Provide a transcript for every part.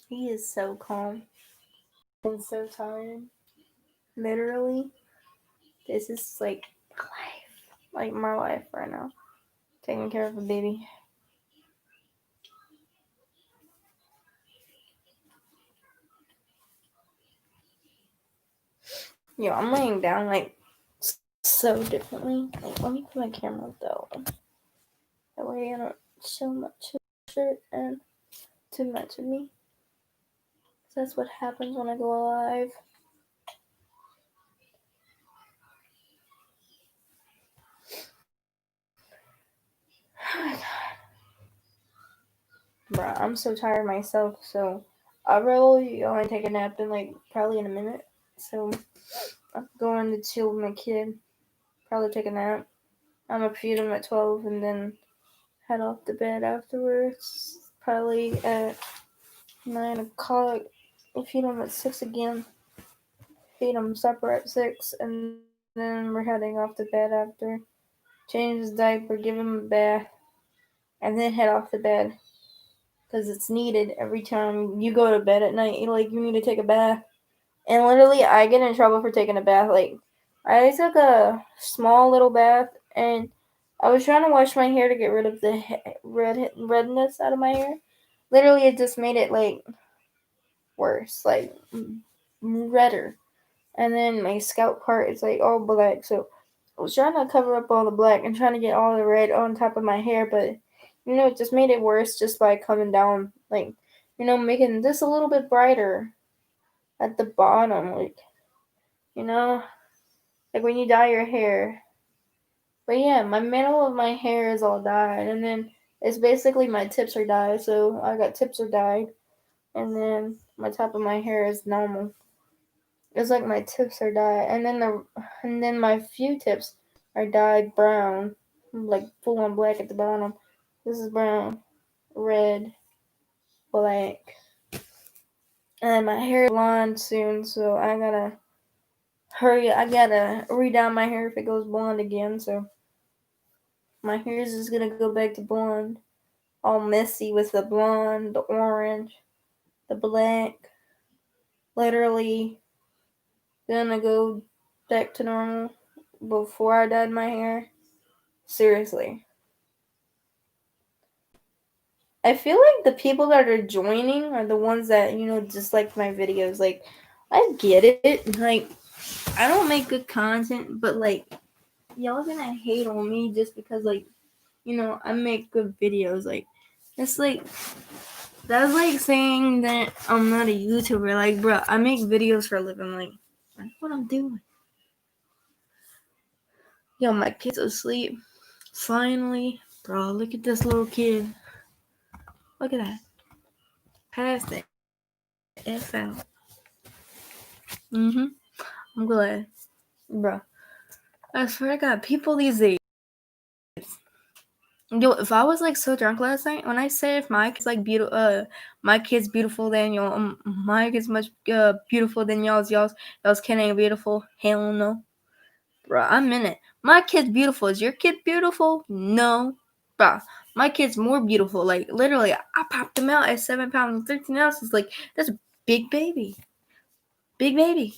He is so calm and so tired. Literally, this is like my life right now. Taking care of a baby. Yo, I'm laying down like so differently. Like, let me put my camera though. That way I don't show much of the shirt and too much of me. So that's what happens when I go live. Oh my god. Bruh, I'm so tired myself, so I'll probably only take a nap in like probably in a minute. So I'm going to chill with my kid. Probably take a nap. I'm gonna feed him at 12 and then head off to bed afterwards. Probably at 9 o'clock. We'll feed him at 6 again. Feed him supper at 6, and then we're heading off to bed after. Change his diaper, give him a bath, and then head off to bed. Because it's needed every time you go to bed at night. Like, you need to take a bath. And literally, I get in trouble for taking a bath. Like, I took a small little bath, and I was trying to wash my hair to get rid of the redness out of my hair. Literally, it just made it, like, worse. Like, redder. And then my scalp part is, like, all black. So, I was trying to cover up all the black and trying to get all the red on top of my hair, but, it just made it worse just by coming down, like, making this a little bit brighter at the bottom, like, like when you dye your hair. But yeah, my middle of my hair is all dyed, and then it's basically my tips are dyed, so I got tips are dyed, and then my top of my hair is normal. It's like my tips are dyed, and then my few tips are dyed brown, like full on black at the bottom. This is brown, red, black, and my hair is blonde soon, so I gotta hurry. I gotta re-dye my hair if it goes blonde again. So my hair is just gonna go back to blonde, all messy with the blonde, the orange, the black. Literally gonna go back to normal before I dyed my hair. Seriously. I feel like the people that are joining are the ones that, just like my videos. Like, I get it. Like, I don't make good content, but, like, y'all gonna hate on me just because, like, I make good videos. Like, it's like, that's like saying that I'm not a YouTuber. Like, bro, I make videos for a living. Like, that's what I'm doing. Yo, my kid's asleep. Finally. Bro, look at this little kid. Look at that. Passed the F out. I'm glad. Bro, I swear to God, people these days. Yo, if I was like so drunk last night, when I say if my kid's like beautiful, my kid's beautiful than y'all, my kid's much beautiful than y'all's kid ain't beautiful. Hell no, bro, I'm in it. My kid's beautiful. Is your kid beautiful? No, bro. My kid's more beautiful. Like, literally, I popped him out at 7 pounds and 13 ounces. Like, that's a big baby. Big baby.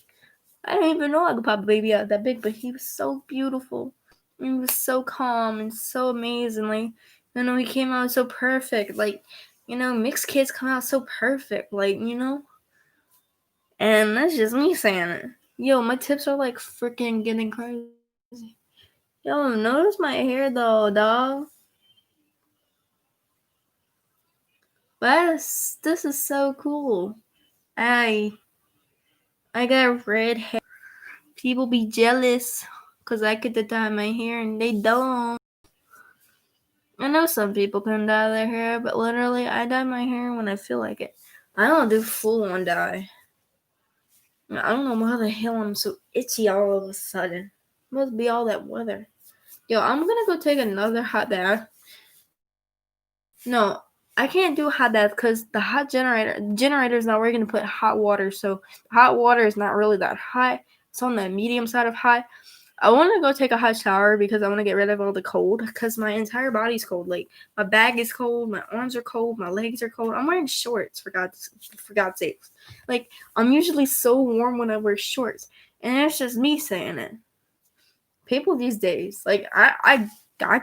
I didn't even know I could pop a baby out that big, but he was so beautiful. He was so calm and so amazing. Like, he came out so perfect. Like, mixed kids come out so perfect. Like, and that's just me saying it. Yo, my tips are like freaking getting crazy. Yo, notice my hair though, dog. This is so cool. I got red hair. People be jealous because I get to dye my hair and they don't. I know some people can dye their hair, but literally I dye my hair when I feel like it. I don't do full on dye. I don't know why the hell I'm so itchy all of a sudden. Must be all that weather. Yo, I'm gonna go take another hot bath. No, I can't do hot bath because the hot generator's not working to put hot water, so hot water is not really that hot. It's on the medium side of hot. I want to go take a hot shower because I want to get rid of all the cold because my entire body's cold. Like, my back is cold, my arms are cold, my legs are cold. I'm wearing shorts, for God's sakes. Like, I'm usually so warm when I wear shorts, and it's just me saying it. People these days, like, I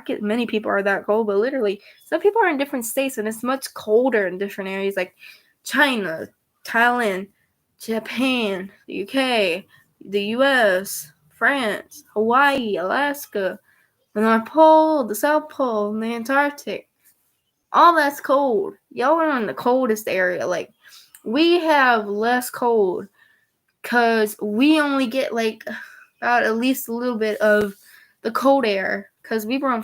get many people are that cold, but literally, some people are in different states, and it's much colder in different areas, like China, Thailand, Japan, the UK, the US, France, Hawaii, Alaska, the North Pole, the South Pole, and the Antarctic. All that's cold. Y'all are in the coldest area. Like, we have less cold because we only get like about at least a little bit of the cold air because we were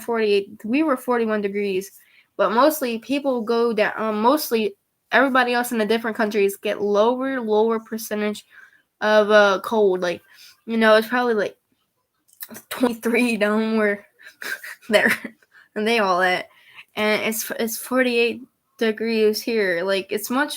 41 degrees, but mostly people go down. Mostly everybody else in the different countries get lower percentage of cold. Like, it's probably like 23 down where there and they all at, and it's 48 degrees here. Like, it's not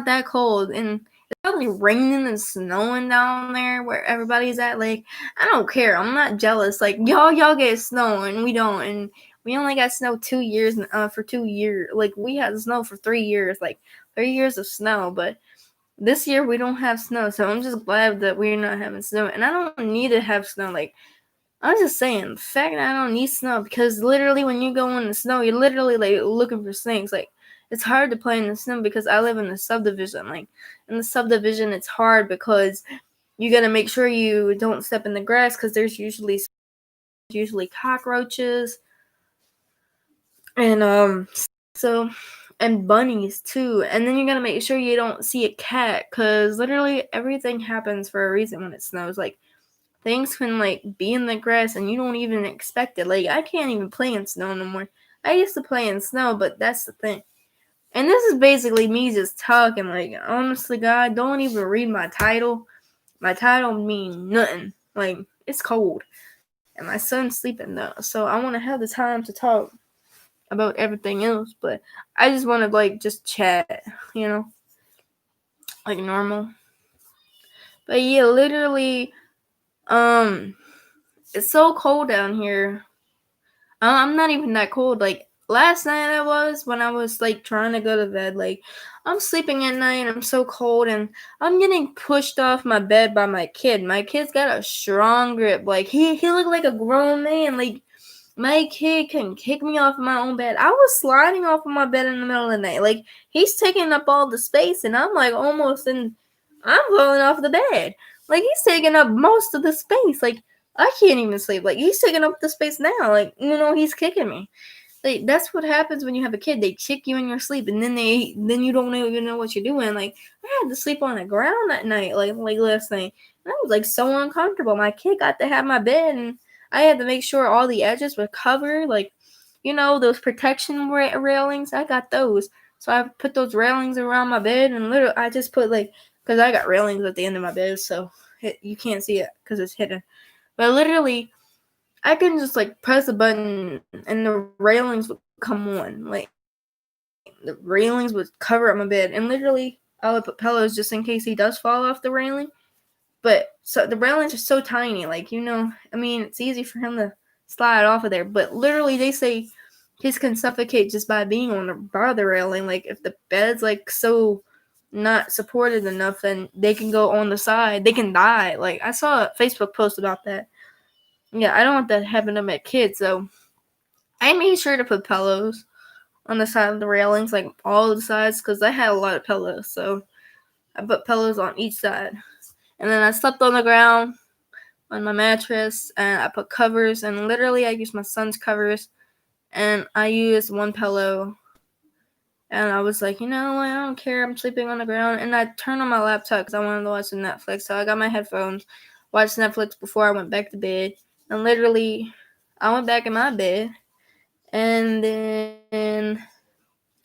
that cold, and it's probably raining and snowing down there where everybody's at. Like, I don't care. I'm not jealous. Like, y'all get snow and we don't, and we only got snow 2 years for 2 years. Like, we had snow for 3 years, like 3 years of snow, but this year we don't have snow, so I'm just glad that we're not having snow. And I don't need to have snow. Like, I'm just saying, the fact that I don't need snow, because literally when you go in the snow, you're literally like looking for snakes. Like, it's hard to play in the snow because I live in the subdivision. Like, in the subdivision, it's hard because you gotta make sure you don't step in the grass because there's usually cockroaches and so and bunnies too. And then you gotta make sure you don't see a cat because literally everything happens for a reason when it snows. Like, things can, like, be in the grass and you don't even expect it. Like, I can't even play in snow no more. I used to play in snow, but that's the thing. And this is basically me just talking. Like, honestly, God, don't even read my title. My title means nothing. Like, it's cold. And my son's sleeping, though. So I want to have the time to talk about everything else. But I just want to, like, just chat, like normal. But yeah, literally, it's so cold down here. I'm not even that cold. Like, last night I was, when I was, like, trying to go to bed. Like, I'm sleeping at night and I'm so cold and I'm getting pushed off my bed by my kid. My kid's got a strong grip. Like, he looked like a grown man. Like, my kid can kick me off my own bed. I was sliding off of my bed in the middle of the night. Like, he's taking up all the space and I'm, like, I'm falling off the bed. Like, he's taking up most of the space. Like, I can't even sleep. Like, he's taking up the space now. Like, he's kicking me. Like, that's what happens when you have a kid. They kick you in your sleep, and then you don't even know what you're doing. Like, I had to sleep on the ground that night, like last night, and I was like so uncomfortable. My kid got to have my bed, and I had to make sure all the edges were covered. Like, those protection railings. I got those, so I put those railings around my bed, and literally I just put because I got railings at the end of my bed, so you can't see it because it's hidden. But literally, I can just press a button and the railings would come on. Like, the railings would cover up my bed, and literally I would put pillows just in case he does fall off the railing. But so the railings are so tiny, it's easy for him to slide off of there. But literally, they say kids can suffocate just by being by the railing. Like, if the bed's so not supported enough, then they can go on the side. They can die. Like, I saw a Facebook post about that. Yeah, I don't want that to happen to my kids, so I made sure to put pillows on the side of the railings, like all the sides, because I had a lot of pillows, so I put pillows on each side. And then I slept on the ground on my mattress, and I put covers, and literally I used my son's covers, and I used one pillow, and I was like, I don't care, I'm sleeping on the ground. And I turned on my laptop because I wanted to watch Netflix, so I got my headphones, watched Netflix before I went back to bed. And literally, I went back in my bed, and then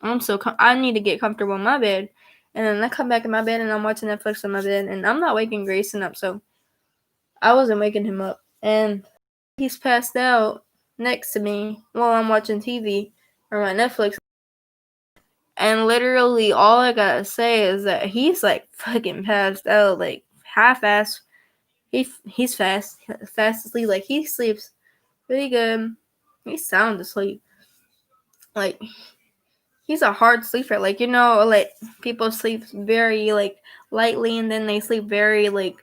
I need to get comfortable in my bed. And then I come back in my bed, and I'm watching Netflix in my bed, and I'm not waking Grayson up, so I wasn't waking him up. And he's passed out next to me while I'm watching TV or my Netflix. And literally, all I gotta say is that he's fucking passed out, half-assed. He's fast asleep. Like, he sleeps pretty good. He's sound asleep. Like, he's a hard sleeper. Like, like, people sleep very, like, lightly, and then they sleep very, like,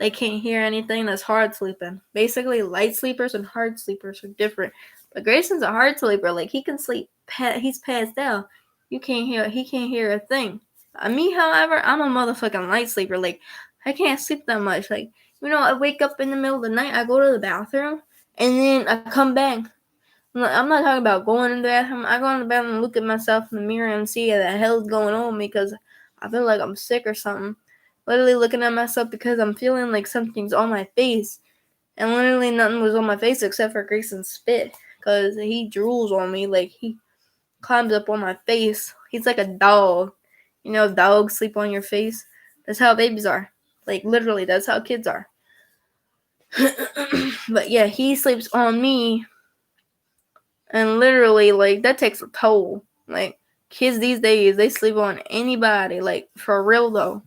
they can't hear anything. That's hard sleeping. Basically, light sleepers and hard sleepers are different. But Grayson's a hard sleeper. Like, he can sleep. He's passed out. He can't hear a thing. Me, however, I'm a motherfucking light sleeper. Like, I can't sleep that much. Like, I wake up in the middle of the night. I go to the bathroom, and then I come back. I'm not talking about going in the bathroom. I go in the bathroom and look at myself in the mirror and see what the hell's going on because I feel like I'm sick or something. Literally looking at myself because I'm feeling like something's on my face. And literally nothing was on my face except for Grayson's spit. Because he drools on me. Like, he climbs up on my face. He's like a dog. Dogs sleep on your face. That's how babies are. Like, literally, that's how kids are. But yeah, he sleeps on me. And literally, like, that takes a toll. Like, kids these days, they sleep on anybody. Like, for real, though.